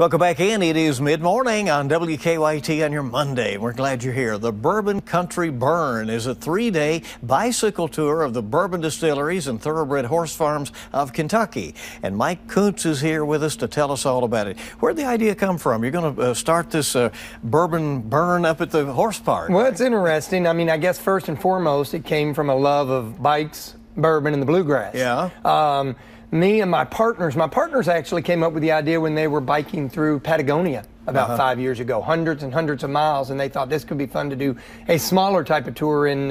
Welcome back in. It is mid-morning on WKYT on your Monday. We're glad you're here. The Bourbon Country Burn is a 3-day bicycle tour of the bourbon distilleries and thoroughbred horse farms of Kentucky. And Mike Kuntz is here with us to tell us all about it. Where'd the idea come from? You're going to start this bourbon burn up at the horse park. Well, it's interesting. I mean, I guess first and foremost, it came from a love of bikes, bourbon, and the bluegrass. Yeah. Me and my partners actually came up with the idea when they were biking through Patagonia about 5 years ago, hundreds and hundreds of miles, and they thought this could be fun to do a smaller type of tour in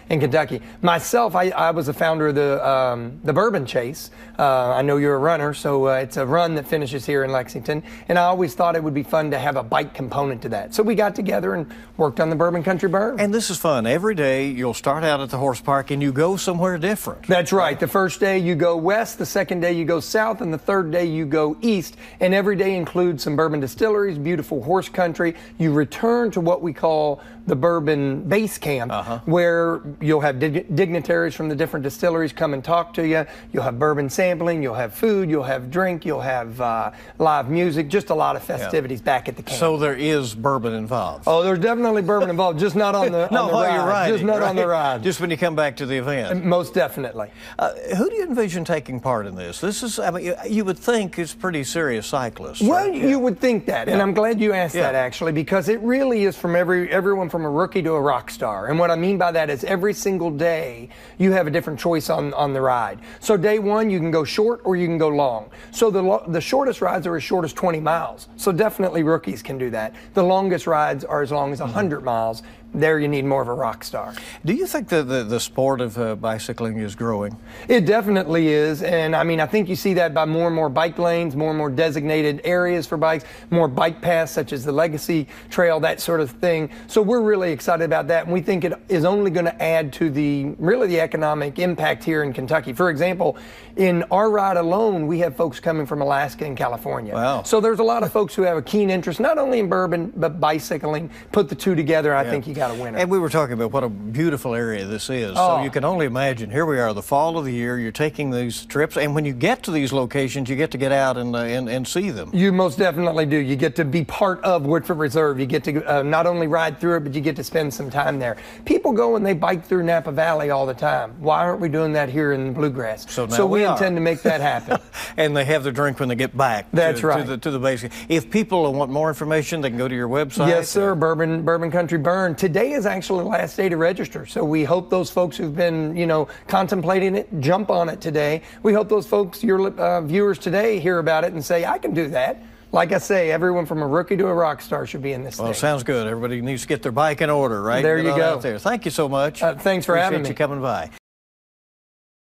Kentucky. Myself, I was the founder of the Bourbon Chase. I know you're a runner, so it's a run that finishes here in Lexington, and I always thought it would be fun to have a bike component to that. So we got together and worked on the Bourbon Country Burn. And this is fun. Every day you'll start out at the horse park and you go somewhere different. That's right. The first day you go west, the second day you go south, and the third day you go east, and every day includes some bourbon distilleries, beautiful horse country. You return to what we call the Bourbon Base Camp, where you'll have dignitaries from the different distilleries come and talk to you. You'll have bourbon sampling, you'll have food, you'll have drink, you'll have live music, just a lot of festivities back at the camp. So there is bourbon involved. Oh, there's definitely bourbon involved, just not on the, on the ride. You're riding, just not on the ride. Just when you come back to the event. Most definitely. Who do you envision taking part in this? This is, I mean, you would think it's pretty serious cyclists. Well, right? you would think that, and I'm glad you asked that actually, because it really is from everyone from a rookie to a rock star. And what I mean by that is every single day you have a different choice on the ride. So day one you can go short or you can go long. So the shortest rides are as short as 20 miles. So definitely rookies can do that. The longest rides are as long as 100 miles. There you need more of a rock star. Do you think that the sport of bicycling is growing? It definitely is, and I mean, I think you see that by more and more bike lanes, more and more designated areas for bikes, more bike paths such as the Legacy Trail, that sort of thing. So we're really excited about that, and we think it is only going to add to the economic impact here in Kentucky. For example, in our ride alone, we have folks coming from Alaska and California. Wow. So there's a lot of folks who have a keen interest, not only in bourbon, but bicycling. Put the two together, I think you got a winner. And we were talking about what a beautiful area this is. So you can only imagine, here we are, the fall of the year, you're taking these trips, and when you get to these locations, you get to get out and see them. You most definitely do. You get to be part of Woodford Reserve. You get to not only ride through it, but you get to spend some time there. People go and they bike through Napa Valley all the time. Why aren't we doing that here in the Bluegrass? So we intend to make that happen. And they have their drink when they get back. That's right. To the base. If people want more information, they can go to your website? Yes, sir. Bourbon Country Burn. Today is actually the last day to register. So we hope those folks who've been, contemplating it, jump on it today. We hope those folks, your viewers today, hear about it and say, I can do that. Like I say, everyone from a rookie to a rock star should be in this thing. Well, sounds good. Everybody needs to get their bike in order, right? There you go. Out there. Thank you so much. Thanks for having me. Appreciate you coming by.